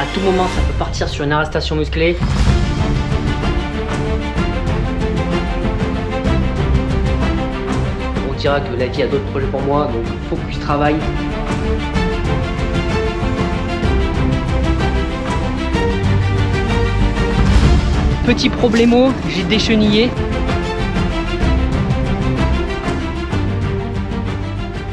À tout moment, ça peut partir sur une arrestation musclée. On dira que la vie a d'autres projets pour moi, donc focus travail. Petit problémo, j'ai déchenillé.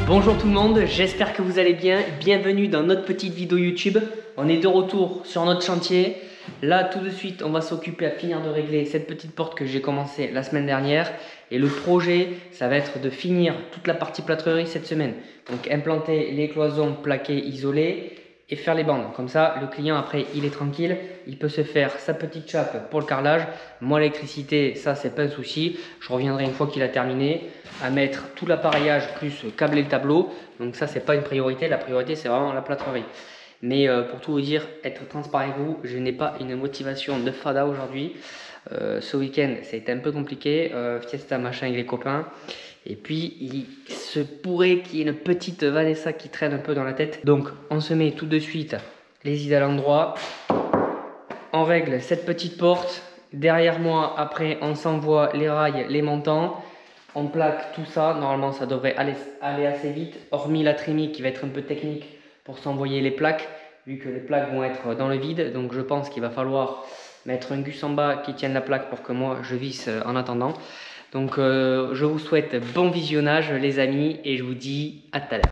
Bonjour tout le monde, j'espère que vous allez bien. Bienvenue dans notre petite vidéo YouTube. On est de retour sur notre chantier. Là, tout de suite, on va s'occuper à finir de régler cette petite porte que j'ai commencé la semaine dernière. Et le projet, ça va être de finir toute la partie plâtrerie cette semaine. Donc implanter les cloisons plaquées isolées et faire les bandes. Comme ça, le client après, il est tranquille. Il peut se faire sa petite chape pour le carrelage. Moi, l'électricité, ça, c'est pas un souci. Je reviendrai une fois qu'il a terminé à mettre tout l'appareillage plus câbler le tableau. Donc ça, c'est pas une priorité. La priorité, c'est vraiment la plâtrerie. Mais pour tout vous dire, être transparent avec vous, je n'ai pas une motivation de fada aujourd'hui. Ce week-end, ça a été un peu compliqué. Fiesta, machin avec les copains. Et puis, il se pourrait qu'il y ait une petite Vanessa qui traîne un peu dans la tête. Donc, on se met tout de suite les idées à l'endroit. On règle cette petite porte. Derrière moi, après, on s'envoie les rails, les montants. On plaque tout ça. Normalement, ça devrait aller assez vite. Hormis la trémie qui va être un peu technique pour s'envoyer les plaques. Vu que les plaques vont être dans le vide. Donc, je pense qu'il va falloir mettre un gus en bas qui tienne la plaque pour que moi, je visse en attendant. Donc je vous souhaite bon visionnage les amis et je vous dis à tout à l'heure.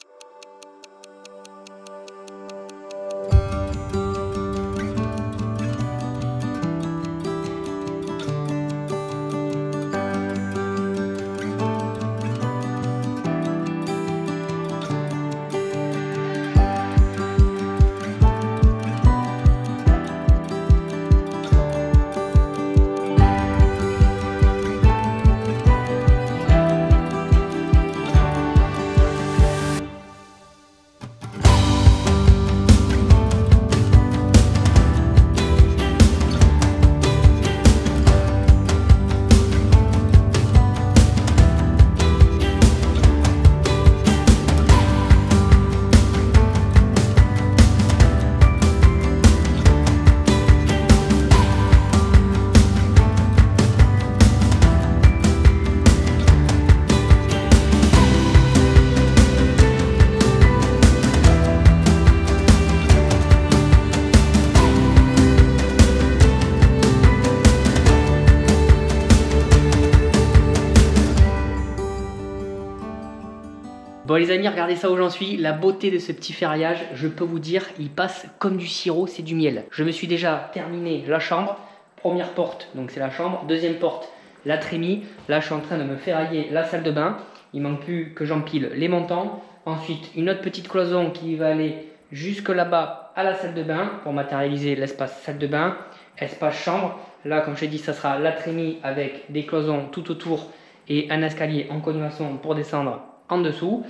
Bon les amis, regardez ça où j'en suis, la beauté de ce petit ferraillage, je peux vous dire, il passe comme du sirop, c'est du miel. Je me suis déjà terminé la chambre, première porte, donc c'est la chambre, deuxième porte, la trémie. Là je suis en train de me ferrailler la salle de bain, il manque plus que j'empile les montants. Ensuite une autre petite cloison qui va aller jusque là-bas à la salle de bain pour matérialiser l'espace salle de bain, espace chambre. Là comme je l'ai dit, ça sera la trémie avec des cloisons tout autour et un escalier en continuation pour descendre en dessous.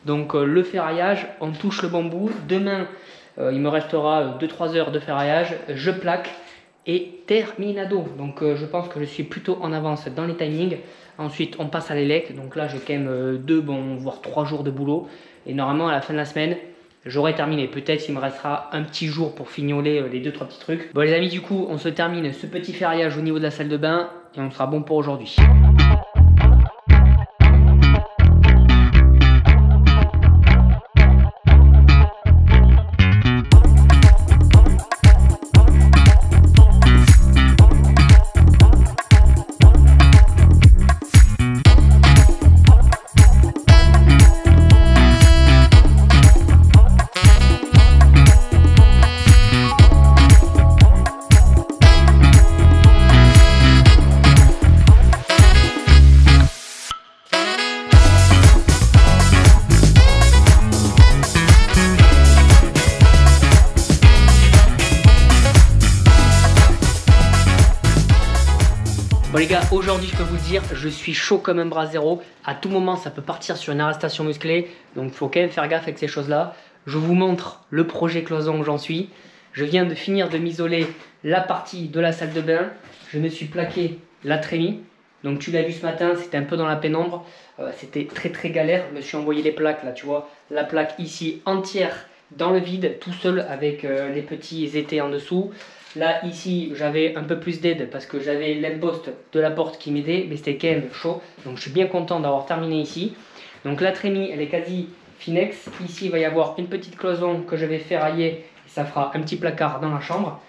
Donc le ferraillage, on touche le bon bout. Demain il me restera 2-3 heures de ferraillage, je plaque et terminado. Donc je pense que je suis plutôt en avance dans les timings. Ensuite on passe à l'élec, donc là j'ai quand même 2 voire 3 jours de boulot et normalement à la fin de la semaine j'aurai terminé. Peut-être il me restera un petit jour pour fignoler les 2-3 petits trucs. Bon les amis, du coup on se termine ce petit ferraillage au niveau de la salle de bain et on sera bon pour aujourd'hui. Bon les gars, aujourd'hui je peux vous dire, je suis chaud comme un bras zéro. À tout moment ça peut partir sur une arrestation musclée, donc il faut quand même faire gaffe avec ces choses là. Je vous montre le projet cloison où j'en suis. Je viens de finir de m'isoler la partie de la salle de bain. Je me suis plaqué la trémie. Donc tu l'as vu ce matin, c'était un peu dans la pénombre. C'était très galère. Je me suis envoyé les plaques là, tu vois. La plaque ici entière dans le vide, tout seul avec les petits étais en dessous. Là, ici, j'avais un peu plus d'aide parce que j'avais l'imposte de la porte qui m'aidait, mais c'était quand même chaud. Donc, je suis bien content d'avoir terminé ici. Donc, la trémie, elle est quasi finex. Ici, il va y avoir une petite cloison que je vais ferrailler et ça fera un petit placard dans la chambre.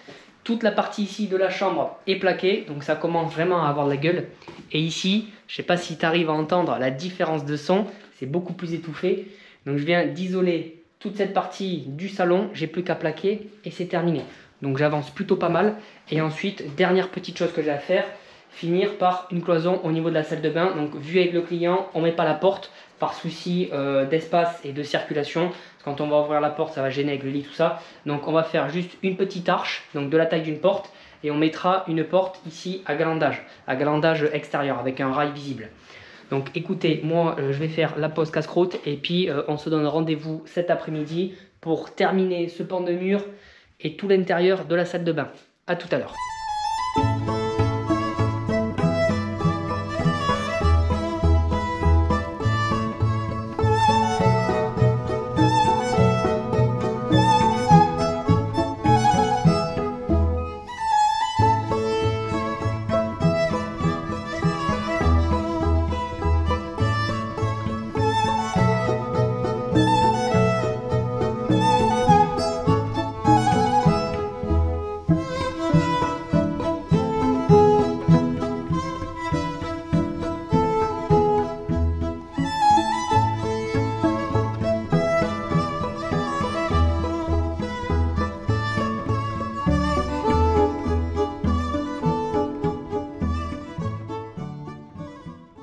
Toute la partie ici de la chambre est plaquée, donc ça commence vraiment à avoir de la gueule. Et ici, je ne sais pas si tu arrives à entendre la différence de son, c'est beaucoup plus étouffé. Donc, je viens d'isoler toute cette partie du salon, j'ai plus qu'à plaquer et c'est terminé. Donc j'avance plutôt pas mal. Et ensuite, dernière petite chose que j'ai à faire, finir par une cloison au niveau de la salle de bain. Donc vu avec le client, on ne met pas la porte par souci d'espace et de circulation. Parce que quand on va ouvrir la porte, ça va gêner avec le lit, tout ça. Donc on va faire juste une petite arche, donc de la taille d'une porte. Et on mettra une porte ici à galandage extérieur avec un rail visible. Donc écoutez, moi je vais faire la pause casse-croûte et puis on se donne rendez-vous cet après-midi pour terminer ce pan de mur et tout l'intérieur de la salle de bain. A tout à l'heure.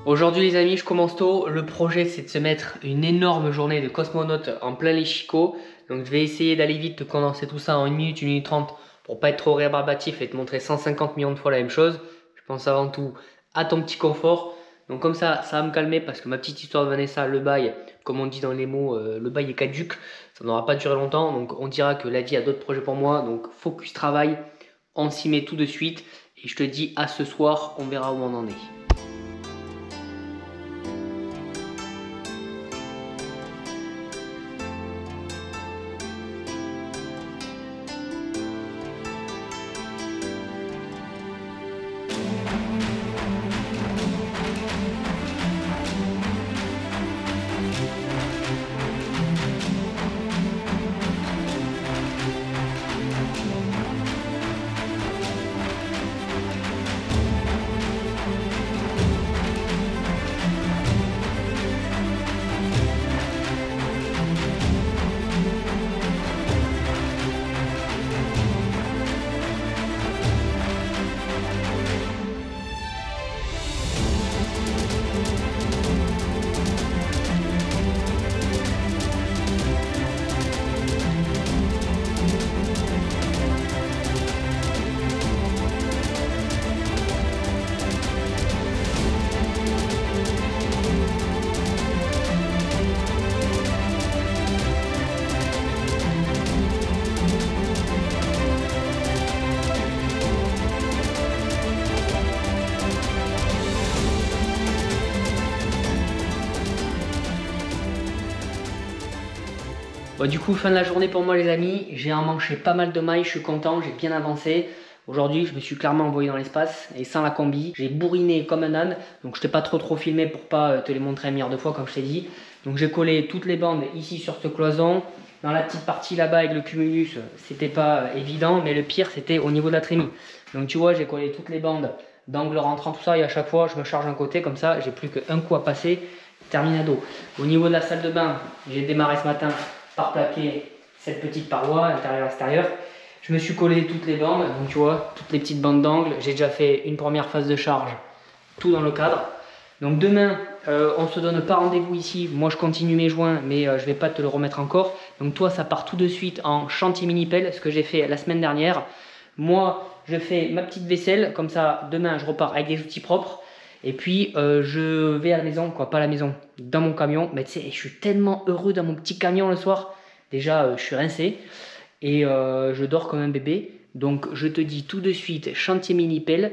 Aujourd'hui les amis, je commence tôt. Le projet c'est de se mettre une énorme journée de cosmonaute en plein les chicots. Donc je vais essayer d'aller vite, de condenser tout ça en 1 minute, 1 minute 30 pour pas être trop rébarbatif et te montrer 150 millions de fois la même chose. Je pense avant tout à ton petit confort. Donc comme ça va me calmer parce que ma petite histoire de Vanessa, le bail, comme on dit dans les mots, le bail est caduc. Ça n'aura pas duré longtemps, donc on dira que la vie a d'autres projets pour moi. Donc focus travail, on s'y met tout de suite. Et je te dis à ce soir, on verra où on en est. Bon, du coup, fin de la journée pour moi les amis, j'ai emmanché pas mal de mailles, je suis content, j'ai bien avancé. Aujourd'hui, je me suis clairement envoyé dans l'espace et sans la combi. J'ai bourriné comme un âne, donc je t'ai pas trop filmé pour pas te les montrer un milliard de fois comme je t'ai dit. Donc j'ai collé toutes les bandes ici sur ce cloison. Dans la petite partie là-bas avec le cumulus, c'était pas évident, mais le pire c'était au niveau de la trémie. Donc tu vois, j'ai collé toutes les bandes d'angle rentrant, tout ça, et à chaque fois je me charge un côté, comme ça j'ai plus qu'un coup à passer, terminado. Au niveau de la salle de bain, j'ai démarré ce matin par plaquer cette petite paroi intérieur-extérieur. Je me suis collé toutes les bandes, donc tu vois, toutes les petites bandes d'angle. J'ai déjà fait une première phase de charge, tout dans le cadre. Donc demain, on se donne pas rendez-vous ici. Moi, je continue mes joints, mais je vais pas te le remettre encore. Donc toi, ça part tout de suite en chantier mini-pelle, ce que j'ai fait la semaine dernière. Moi, je fais ma petite vaisselle, comme ça, demain, je repars avec des outils propres. Et puis, je vais à la maison, quoi, pas à la maison, dans mon camion. Mais tu sais, je suis tellement heureux dans mon petit camion le soir. Déjà, je suis rincé et je dors comme un bébé. Donc, je te dis tout de suite, chantier mini-pelle.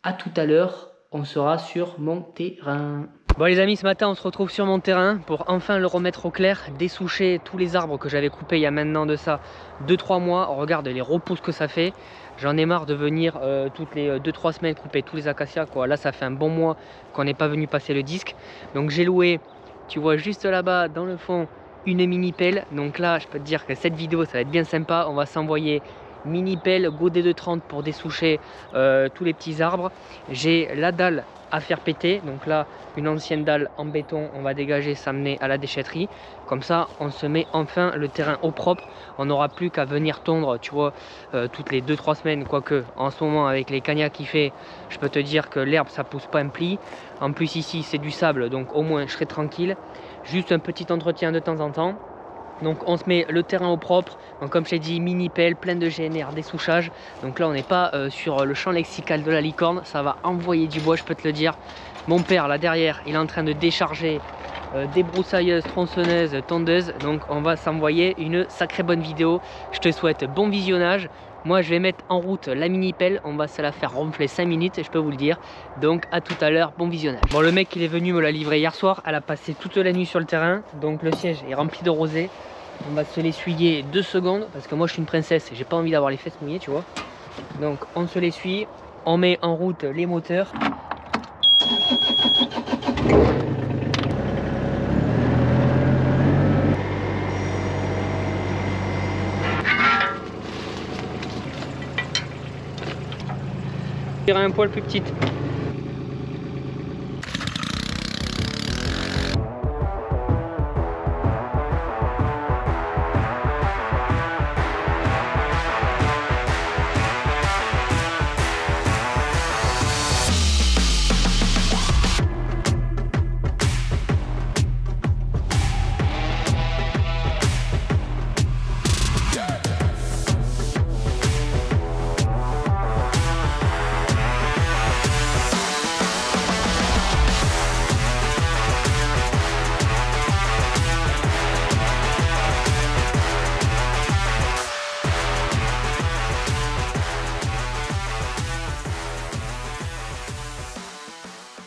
À tout à l'heure, on sera sur mon terrain. Bon les amis, ce matin on se retrouve sur mon terrain pour enfin le remettre au clair, dessoucher tous les arbres que j'avais coupés il y a maintenant de ça 2-3 mois. On regarde les repousses que ça fait. J'en ai marre de venir toutes les 2-3 semaines couper tous les acacias quoi. Là ça fait un bon mois qu'on n'est pas venu passer le disque. Donc j'ai loué, tu vois juste là-bas dans le fond, une mini pelle. Donc là je peux te dire que cette vidéo ça va être bien sympa. On va s'envoyer mini pelle Godet 230 pour dessoucher tous les petits arbres. J'ai la dalle à faire péter, donc là une ancienne dalle en béton, on va dégager, s'amener à la déchetterie, comme ça on se met enfin le terrain au propre. On n'aura plus qu'à venir tondre, tu vois, toutes les 2-3 semaines, quoique en ce moment avec les cagnats qu'il fait, je peux te dire que l'herbe ça pousse pas un pli. En plus ici c'est du sable, donc au moins je serai tranquille. Juste un petit entretien de temps en temps. Donc on se met le terrain au propre, donc comme je t'ai dit, mini pelle, plein de GNR, des souchages. Donc là on n'est pas sur le champ lexical de la licorne, ça va envoyer du bois, je peux te le dire. Mon père là derrière, il est en train de décharger débroussailleuse, tronçonneuse, tondeuse. Donc on va s'envoyer une sacrée bonne vidéo. Je te souhaite bon visionnage. Moi je vais mettre en route la mini pelle, on va se la faire ronfler 5 minutes, je peux vous le dire. Donc à tout à l'heure, bon visionnage. Bon, le mec il est venu me la livrer hier soir, elle a passé toute la nuit sur le terrain. Donc le siège est rempli de rosée. On va se l'essuyer 2 secondes parce que moi je suis une princesse et j'ai pas envie d'avoir les fesses mouillées, tu vois. Donc on se l'essuie, on met en route les moteurs. Un poil plus petite.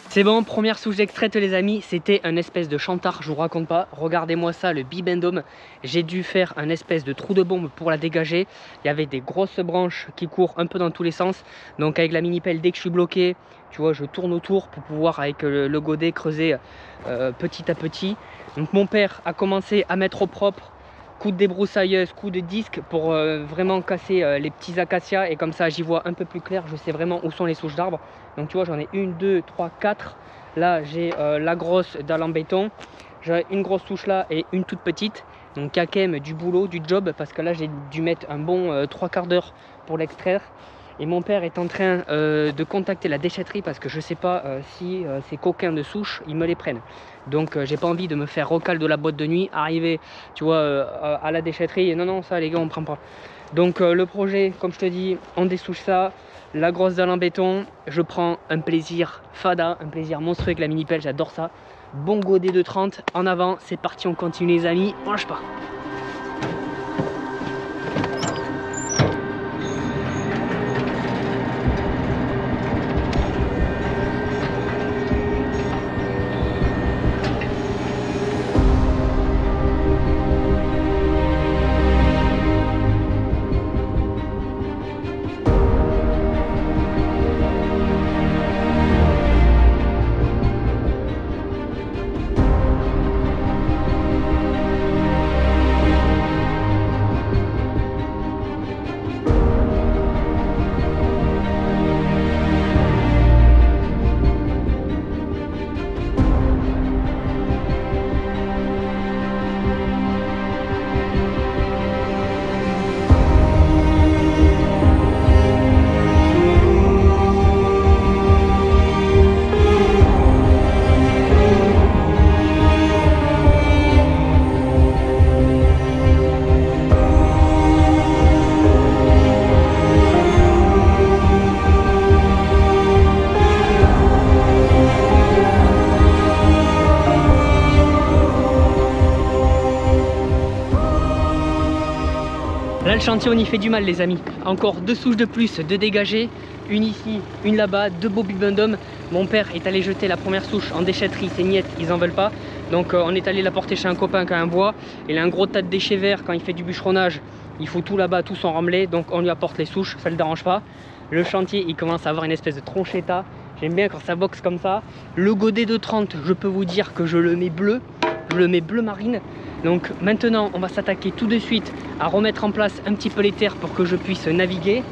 C'est bon, première souche extraite les amis, c'était un espèce de chantard, je vous raconte pas. Regardez-moi ça, le bibendum. J'ai dû faire un espèce de trou de bombe pour la dégager. Il y avait des grosses branches qui courent un peu dans tous les sens. Donc avec la mini pelle, dès que je suis bloqué, tu vois, je tourne autour pour pouvoir avec le godet creuser petit à petit. Donc mon père a commencé à mettre au propre, coup de débroussailleuse, coup de disque pour vraiment casser les petits acacias, et comme ça j'y vois un peu plus clair, je sais vraiment où sont les souches d'arbres. Donc tu vois, j'en ai 1, 2, 3, 4. Là j'ai la grosse dalle en béton, j'ai une grosse souche là et une toute petite. Donc il y a quand même du boulot, du job, parce que là j'ai dû mettre un bon 3 quarts d'heure pour l'extraire. Et mon père est en train de contacter la déchetterie parce que je sais pas si ces coquins de souche ils me les prennent. Donc j'ai pas envie de me faire recal de la boîte de nuit, arriver tu vois à la déchetterie et non ça les gars on prend pas. Donc le projet, comme je te dis, on dessouche ça, la grosse dalle en béton, je prends un plaisir fada, un plaisir monstrueux avec la mini pelle, j'adore ça. Bon Godet 230 en avant, c'est parti, on continue les amis, on lâche pas. Là le chantier on y fait du mal les amis. Encore 2 souches de plus de dégager. Une ici, une là-bas, 2 beaux bibendums. Mon père est allé jeter la première souche en déchetterie, c'est niette, ils en veulent pas. Donc on est allé la porter chez un copain qui a un bois. Il a un gros tas de déchets verts quand il fait du bûcheronnage. Il faut tout là-bas, tout sont remblés. Donc on lui apporte les souches, ça ne le dérange pas. Le chantier il commence à avoir une espèce de tronchetta. J'aime bien quand ça boxe comme ça. Le godet de 30, je peux vous dire que je le mets bleu. Je le mets bleu marine. Donc maintenant on va s'attaquer tout de suite à remettre en place un petit peu les terres pour que je puisse naviguer.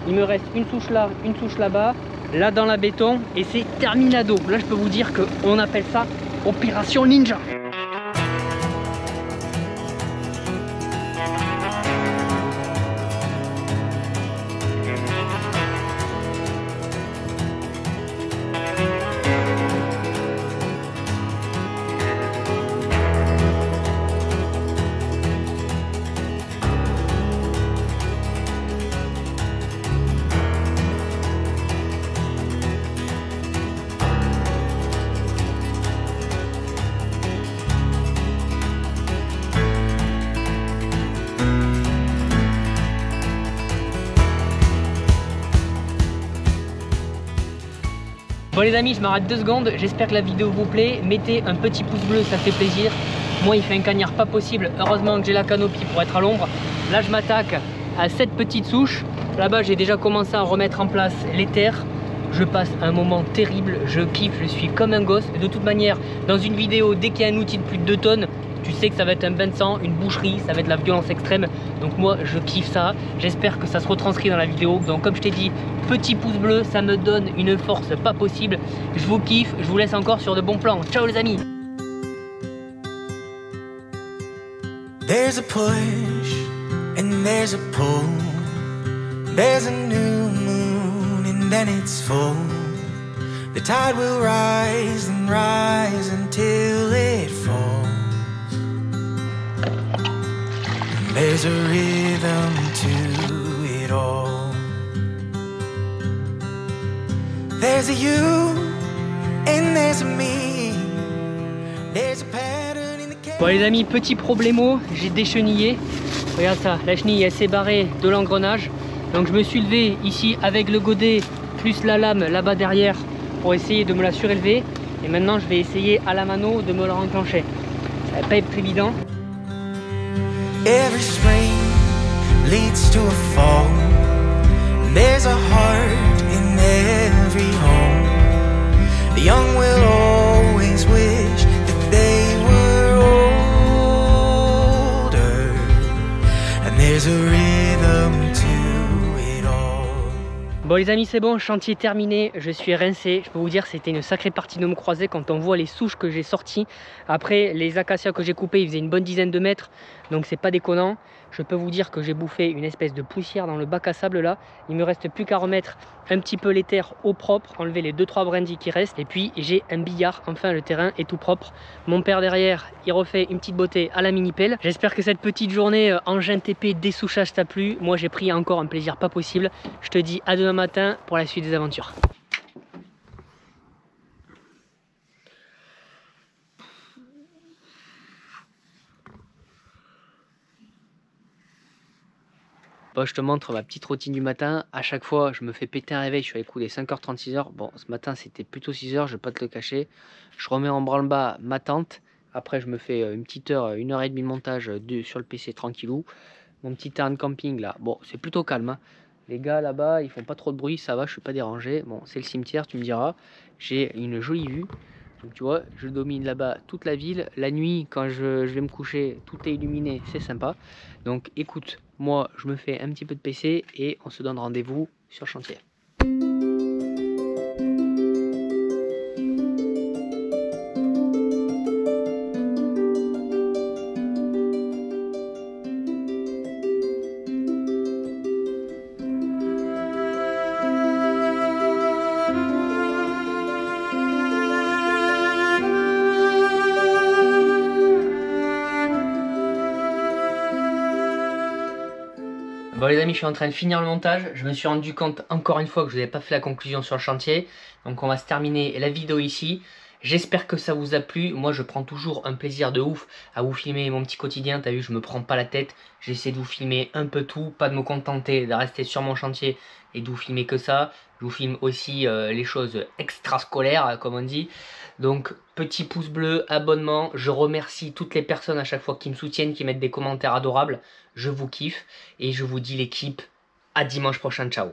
Il me reste une souche là, une souche là-bas, là dans la béton et c'est terminado. Là je peux vous dire qu'on appelle ça opération ninja. Bon les amis, je m'arrête 2 secondes, j'espère que la vidéo vous plaît. Mettez un petit pouce bleu, ça fait plaisir. Moi il fait un cagnard pas possible, heureusement que j'ai la canopie pour être à l'ombre. Là je m'attaque à cette petite souche. Là-bas j'ai déjà commencé à remettre en place les terres. Je passe un moment terrible, je kiffe, je suis comme un gosse. De toute manière, dans une vidéo, dès qu'il y a un outil de plus de 2 tonnes, tu sais que ça va être un bain de sang, une boucherie, ça va être la violence extrême. Donc moi je kiffe ça, j'espère que ça se retranscrit dans la vidéo. Donc comme je t'ai dit, petit pouce bleu, ça me donne une force pas possible. Je vous kiffe, je vous laisse encore sur de bons plans. Ciao les amis. There's a push and there's a pull. There's a new moon and then it's full. The tide will rise and rise until it falls. And there's a rhythm to it all. There's a you and there's a me. There's a pattern in the chaos. Bon les amis, petit problémo, j'ai déchenillé. Regarde ça, la chenille elle s'est barrée de l'engrenage. Donc je me suis levé ici avec le godet plus la lame là-bas derrière pour essayer de me la surélever. Et maintenant je vais essayer à la mano de me la renclencher. Ça va pas être évident. Every spring leads to a fall. There's a heart in every home. The young will always wish that they were older. And there's a rhythm to it all. Bon les amis, c'est bon, chantier terminé, je suis rincé. Je peux vous dire c'était une sacrée partie de me croiser quand on voit les souches que j'ai sorties. Après les acacias que j'ai coupés, ils faisaient une bonne dizaine de mètres, donc c'est pas déconnant. Je peux vous dire que j'ai bouffé une espèce de poussière dans le bac à sable là. Il me reste plus qu'à remettre un petit peu les terres au propre, enlever les 2-3 brindilles qui restent. Et puis j'ai un billard, enfin le terrain est tout propre. Mon père derrière, il refait une petite beauté à la mini-pelle. J'espère que cette petite journée engin TP dessouchage t'a plu. Moi j'ai pris encore un plaisir pas possible. Je te dis à demain matin pour la suite des aventures. Bon, je te montre ma petite routine du matin. À chaque fois, je me fais péter un réveil. Je suis à les coups des 5h30, 6h. Bon, ce matin, c'était plutôt 6h, je vais pas te le cacher. Je remets en branle-bas ma tente. Après, je me fais une petite heure, 1h30 de montage sur le PC tranquillou. Mon petit terrain de camping là, bon, c'est plutôt calme. Hein. Les gars là-bas, ils font pas trop de bruit, ça va, je suis pas dérangé. Bon, c'est le cimetière, tu me diras. J'ai une jolie vue. Donc tu vois, je domine là-bas toute la ville. La nuit, quand je vais me coucher, tout est illuminé, c'est sympa. Donc écoute, moi je me fais un petit peu de PC et on se donne rendez-vous sur chantier. Bon les amis, je suis en train de finir le montage. Je me suis rendu compte encore une fois que je n'avais pas fait la conclusion sur le chantier. Donc on va se terminer la vidéo ici. J'espère que ça vous a plu. Moi, je prends toujours un plaisir de ouf à vous filmer mon petit quotidien. T'as vu, je me prends pas la tête. J'essaie de vous filmer un peu tout, pas de me contenter de rester sur mon chantier et de vous filmer que ça. Je vous filme aussi les choses extrascolaires, comme on dit. Donc, petit pouce bleu, abonnement. Je remercie toutes les personnes à chaque fois qui me soutiennent, qui mettent des commentaires adorables. Je vous kiffe et je vous dis l'équipe, à dimanche prochain. Ciao.